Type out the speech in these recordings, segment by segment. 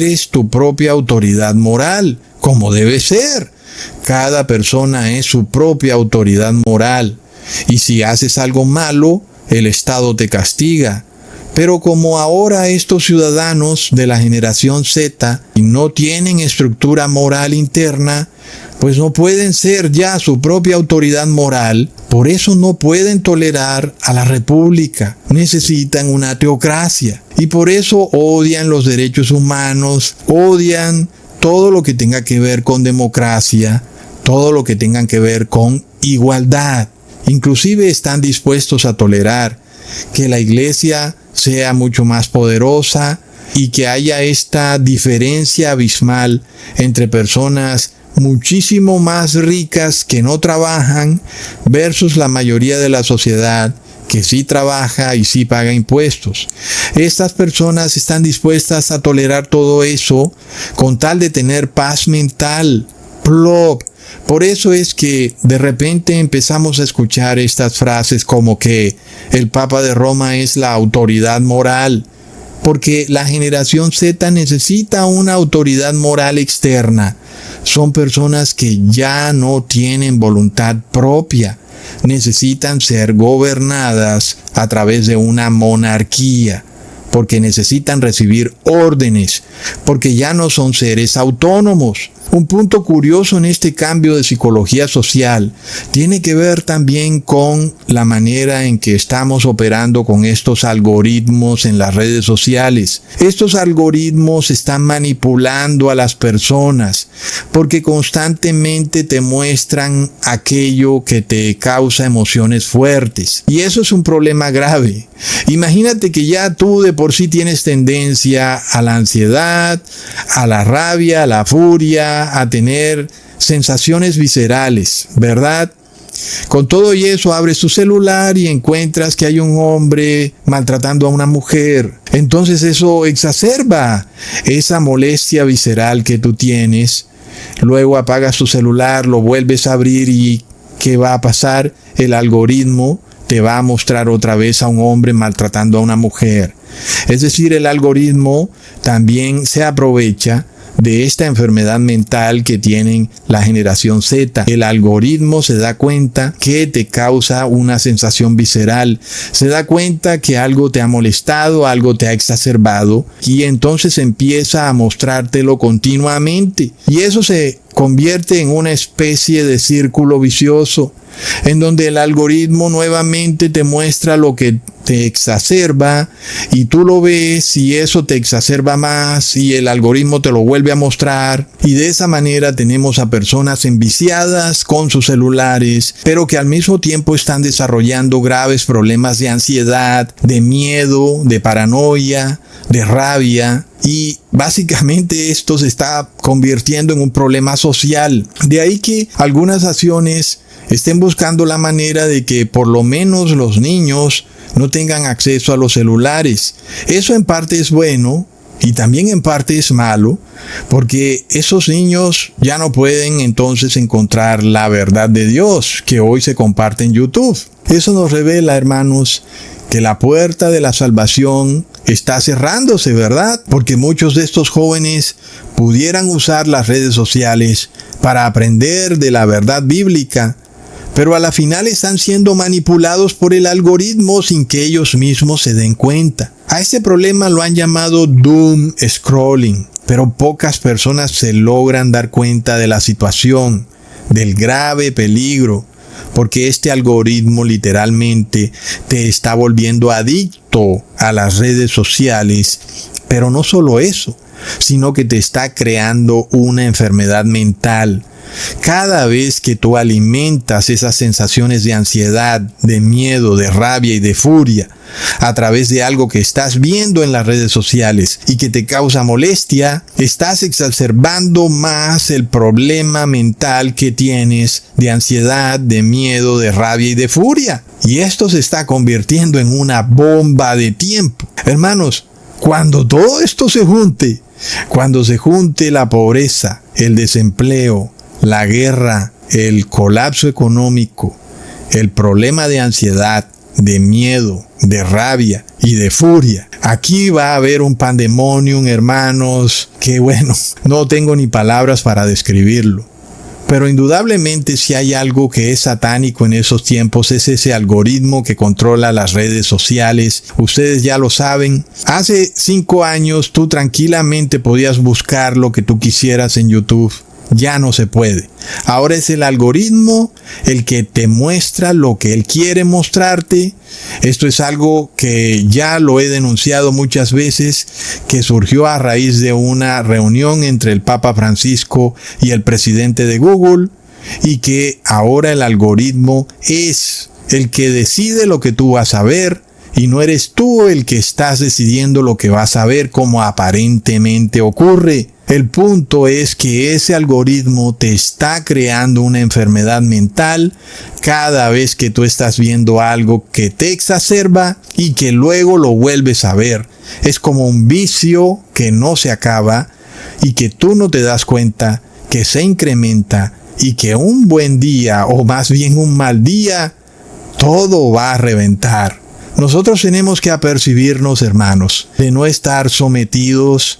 eres tu propia autoridad moral, como debe ser. Cada persona es su propia autoridad moral. Y si haces algo malo, el Estado te castiga. Pero como ahora estos ciudadanos de la generación Z no tienen estructura moral interna, pues no pueden ser ya su propia autoridad moral, por eso no pueden tolerar a la república. Necesitan una teocracia. Y por eso odian los derechos humanos, odian todo lo que tenga que ver con democracia, todo lo que tenga que ver con igualdad. Inclusive están dispuestos a tolerar que la iglesia sea mucho más poderosa y que haya esta diferencia abismal entre personas muchísimo más ricas que no trabajan versus la mayoría de la sociedad que sí trabaja y sí paga impuestos. Estas personas están dispuestas a tolerar todo eso con tal de tener paz mental. Plop. Por eso es que de repente empezamos a escuchar estas frases como que el Papa de Roma es la autoridad moral, porque la generación Z necesita una autoridad moral externa. Son personas que ya no tienen voluntad propia, necesitan ser gobernadas a través de una monarquía, porque necesitan recibir órdenes, porque ya no son seres autónomos. Un punto curioso en este cambio de psicología social tiene que ver también con la manera en que estamos operando con estos algoritmos en las redes sociales. Estos algoritmos están manipulando a las personas porque constantemente te muestran aquello que te causa emociones fuertes. Y eso es un problema grave. Imagínate que ya tú de por sí tienes tendencia a la ansiedad, a la rabia, a la furia, a tener sensaciones viscerales, ¿verdad? Con todo y eso abres tu celular y encuentras que hay un hombre maltratando a una mujer. Entonces eso exacerba esa molestia visceral que tú tienes. Luego apagas tu celular, lo vuelves a abrir y ¿qué va a pasar? El algoritmo te va a mostrar otra vez a un hombre maltratando a una mujer. Es decir, el algoritmo también se aprovecha de esta enfermedad mental que tienen la generación Z. El algoritmo se da cuenta que te causa una sensación visceral, se da cuenta que algo te ha molestado, algo te ha exacerbado y entonces empieza a mostrártelo continuamente. Y eso se convierte en una especie de círculo vicioso, en donde el algoritmo nuevamente te muestra lo que te exacerba y tú lo ves y eso te exacerba más y el algoritmo te lo vuelve a mostrar, y de esa manera tenemos a personas enviciadas con sus celulares, pero que al mismo tiempo están desarrollando graves problemas de ansiedad, de miedo, de paranoia, de rabia. Y básicamente esto se está convirtiendo en un problema social. De ahí que algunas naciones estén buscando la manera de que por lo menos los niños no tengan acceso a los celulares. Eso en parte es bueno y también en parte es malo, porque esos niños ya no pueden entonces encontrar la verdad de Dios que hoy se comparte en YouTube. Eso nos revela, hermanos, que la puerta de la salvación está cerrándose, ¿verdad? Porque muchos de estos jóvenes pudieran usar las redes sociales para aprender de la verdad bíblica, pero a la final están siendo manipulados por el algoritmo sin que ellos mismos se den cuenta. A este problema lo han llamado doom scrolling, pero pocas personas se logran dar cuenta de la situación, del grave peligro, porque este algoritmo literalmente te está volviendo adicto a las redes sociales. Pero no solo eso, sino que te está creando una enfermedad mental. Cada vez que tú alimentas esas sensaciones de ansiedad, de miedo, de rabia y de furia a través de algo que estás viendo en las redes sociales y que te causa molestia, estás exacerbando más el problema mental que tienes de ansiedad, de miedo, de rabia y de furia. Y esto se está convirtiendo en una bomba de tiempo. Hermanos, cuando todo esto se junte, cuando se junte la pobreza, el desempleo, la guerra, el colapso económico, el problema de ansiedad, de miedo, de rabia y de furia. Aquí va a haber un pandemonium, hermanos, que bueno, no tengo ni palabras para describirlo. Pero indudablemente si hay algo que es satánico en esos tiempos es ese algoritmo que controla las redes sociales. Ustedes ya lo saben. Hace 5 años tú tranquilamente podías buscar lo que tú quisieras en YouTube. Ya no se puede. Ahora es el algoritmo el que te muestra lo que él quiere mostrarte. Esto es algo que ya lo he denunciado muchas veces, que surgió a raíz de una reunión entre el Papa Francisco y el presidente de Google, y que ahora el algoritmo es el que decide lo que tú vas a ver, y no eres tú el que estás decidiendo lo que vas a ver como aparentemente ocurre. El punto es que ese algoritmo te está creando una enfermedad mental cada vez que tú estás viendo algo que te exacerba y que luego lo vuelves a ver. Es como un vicio que no se acaba y que tú no te das cuenta, que se incrementa y que un buen día, o más bien un mal día, todo va a reventar. Nosotros tenemos que apercibirnos, hermanos, de no estar sometidos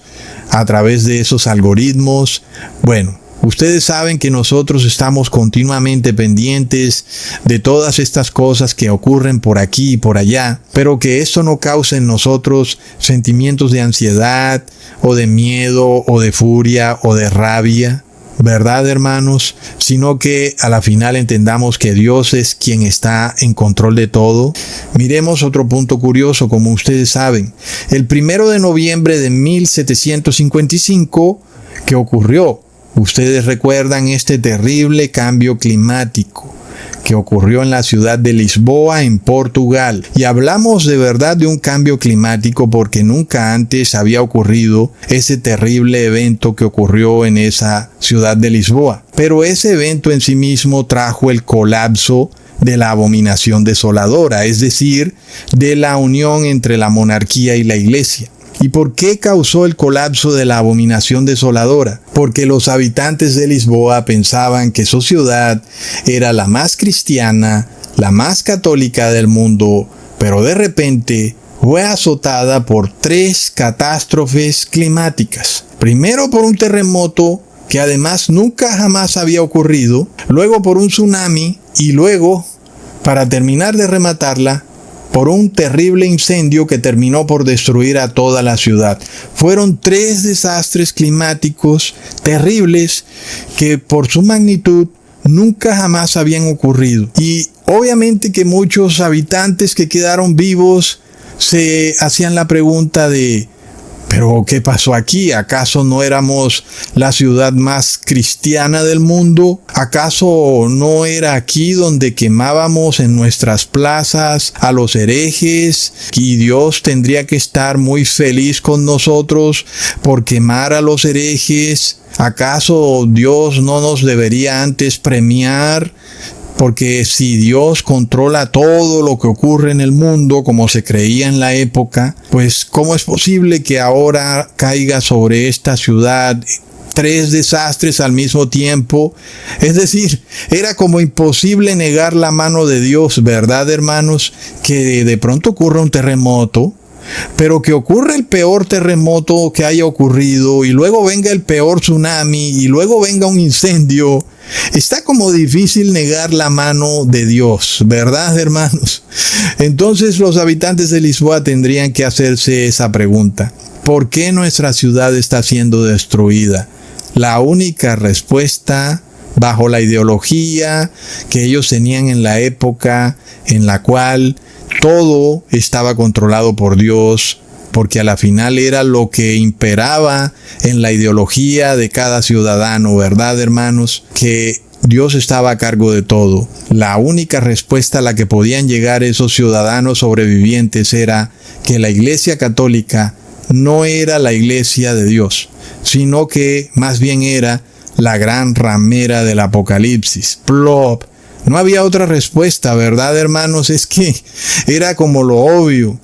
a través de esos algoritmos. Bueno, ustedes saben que nosotros estamos continuamente pendientes de todas estas cosas que ocurren por aquí y por allá, pero que esto no cause en nosotros sentimientos de ansiedad, o de miedo, o de furia, o de rabia. ¿Verdad, hermanos? Sino que a la final entendamos que Dios es quien está en control de todo. Miremos otro punto curioso, como ustedes saben. El 1 de noviembre de 1755, ¿qué ocurrió? Ustedes recuerdan este terrible cambio climático que ocurrió en la ciudad de Lisboa, en Portugal. Y hablamos de verdad de un cambio climático porque nunca antes había ocurrido ese terrible evento que ocurrió en esa ciudad de Lisboa. Pero ese evento en sí mismo trajo el colapso de la abominación desoladora, es decir, de la unión entre la monarquía y la iglesia. ¿Y por qué causó el colapso de la abominación desoladora? Porque los habitantes de Lisboa pensaban que su ciudad era la más cristiana, la más católica del mundo, pero de repente fue azotada por 3 catástrofes climáticas. Primero por un terremoto que además nunca jamás había ocurrido, luego por un tsunami y luego, para terminar de rematarla, por un terrible incendio que terminó por destruir a toda la ciudad. Fueron 3 desastres climáticos terribles que por su magnitud nunca jamás habían ocurrido. Y obviamente que muchos habitantes que quedaron vivos se hacían la pregunta de: ¿pero qué pasó aquí? ¿Acaso no éramos la ciudad más cristiana del mundo? ¿Acaso no era aquí donde quemábamos en nuestras plazas a los herejes? Y Dios tendría que estar muy feliz con nosotros por quemar a los herejes. ¿Acaso Dios no nos debería antes premiar? Porque si Dios controla todo lo que ocurre en el mundo, como se creía en la época, pues ¿cómo es posible que ahora caiga sobre esta ciudad 3 desastres al mismo tiempo? Es decir, era como imposible negar la mano de Dios, ¿verdad, hermanos? Que de pronto ocurra un terremoto, pero que ocurra el peor terremoto que haya ocurrido, y luego venga el peor tsunami, y luego venga un incendio. Está como difícil negar la mano de Dios, ¿verdad, hermanos? Entonces los habitantes de Lisboa tendrían que hacerse esa pregunta: ¿por qué nuestra ciudad está siendo destruida? La única respuesta, bajo la ideología que ellos tenían en la época en la cual todo estaba controlado por Dios, porque a la final era lo que imperaba en la ideología de cada ciudadano, ¿verdad, hermanos? Que Dios estaba a cargo de todo. La única respuesta a la que podían llegar esos ciudadanos sobrevivientes era que la Iglesia Católica no era la Iglesia de Dios, sino que más bien era la gran ramera del Apocalipsis. Plop. No había otra respuesta, ¿verdad, hermanos? Es que era como lo obvio.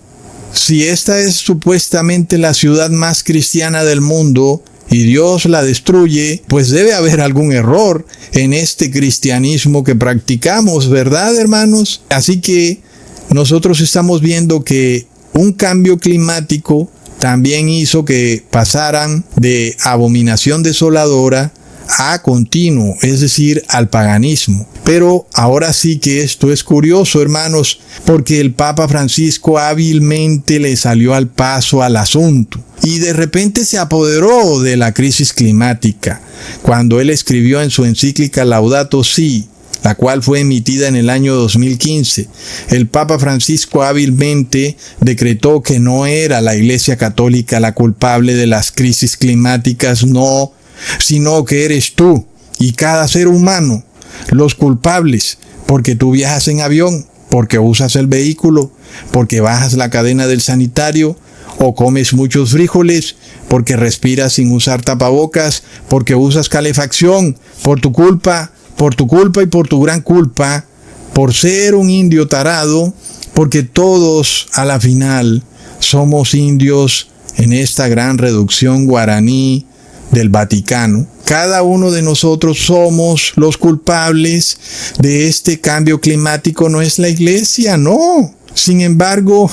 Si esta es supuestamente la ciudad más cristiana del mundo y Dios la destruye, pues debe haber algún error en este cristianismo que practicamos, ¿verdad, hermanos? Así que nosotros estamos viendo que un cambio climático también hizo que pasaran de abominación desoladora a continuo, es decir, al paganismo. Pero ahora sí que esto es curioso, hermanos, porque el Papa Francisco hábilmente le salió al paso al asunto y de repente se apoderó de la crisis climática cuando él escribió en su encíclica Laudato Si, la cual fue emitida en el año 2015. El Papa Francisco hábilmente decretó que no era la Iglesia Católica la culpable de las crisis climáticas, no, sino que eres tú y cada ser humano los culpables, porque tú viajas en avión, porque usas el vehículo, porque bajas la cadena del sanitario, o comes muchos frijoles, porque respiras sin usar tapabocas, porque usas calefacción, por tu culpa y por tu gran culpa, por ser un indio tarado, porque todos a la final somos indios en esta gran reducción guaraní del Vaticano. Cada uno de nosotros somos los culpables de este cambio climático, no es la Iglesia, no. Sin embargo,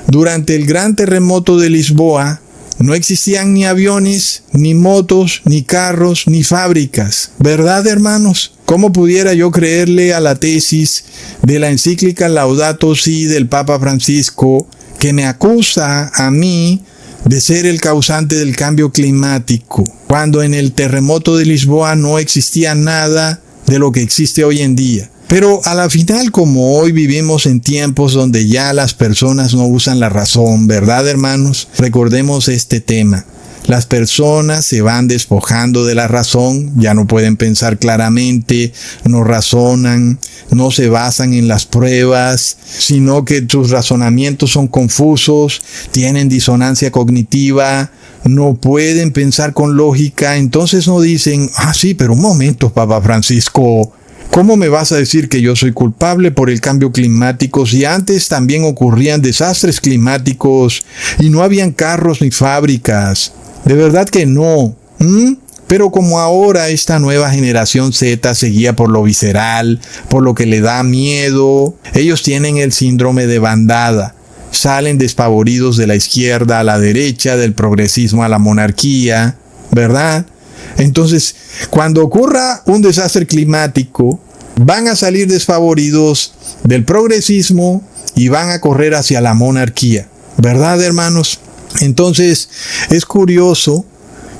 durante el gran terremoto de Lisboa, no existían ni aviones, ni motos, ni carros, ni fábricas. ¿Verdad, hermanos? ¿Cómo pudiera yo creerle a la tesis de la encíclica Laudato Si del Papa Francisco, que me acusa a mí de ser el causante del cambio climático, cuando en el terremoto de Lisboa no existía nada de lo que existe hoy en día? Pero a la final, como hoy vivimos en tiempos donde ya las personas no usan la razón, ¿verdad, hermanos? Recordemos este tema. Las personas se van despojando de la razón, ya no pueden pensar claramente, no razonan, no se basan en las pruebas, sino que sus razonamientos son confusos, tienen disonancia cognitiva, no pueden pensar con lógica. Entonces no dicen, sí, pero un momento, Papa Francisco, ¿cómo me vas a decir que yo soy culpable por el cambio climático si antes también ocurrían desastres climáticos y no habían carros ni fábricas? De verdad que no. Pero como ahora esta nueva generación Z se guía por lo visceral, por lo que le da miedo, ellos tienen el síndrome de bandada. Salen despavoridos de la izquierda a la derecha, del progresismo a la monarquía, ¿verdad? Entonces, cuando ocurra un desastre climático, van a salir desfavoridos del progresismo y van a correr hacia la monarquía. ¿Verdad, hermanos? Entonces, es curioso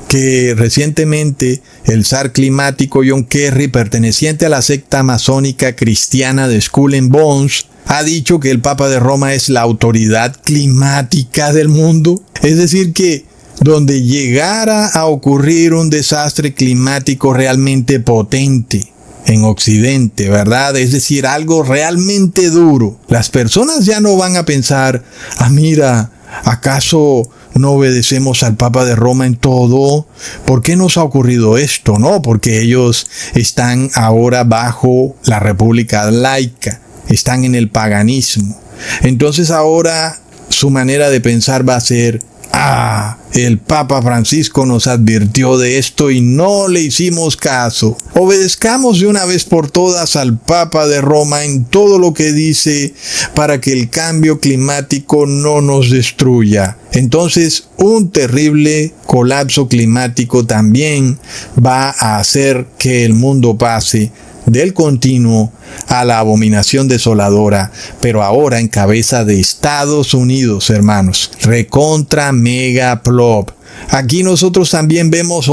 que recientemente el zar climático John Kerry, perteneciente a la secta masónica cristiana de Skull and Bones, ha dicho que el Papa de Roma es la autoridad climática del mundo. Es decir que donde llegara a ocurrir un desastre climático realmente potente en Occidente, ¿verdad? Es decir, algo realmente duro, las personas ya no van a pensar, mira, ¿acaso no obedecemos al Papa de Roma en todo? ¿Por qué nos ha ocurrido esto? No, porque ellos están ahora bajo la República laica, están en el paganismo. Entonces ahora su manera de pensar va a ser, el Papa Francisco nos advirtió de esto y no le hicimos caso. Obedezcamos de una vez por todas al Papa de Roma en todo lo que dice para que el cambio climático no nos destruya. Entonces, un terrible colapso climático también va a hacer que el mundo pase del continuo a la abominación desoladora, pero ahora en cabeza de Estados Unidos, hermanos. Recontra mega plop. Aquí nosotros también vemos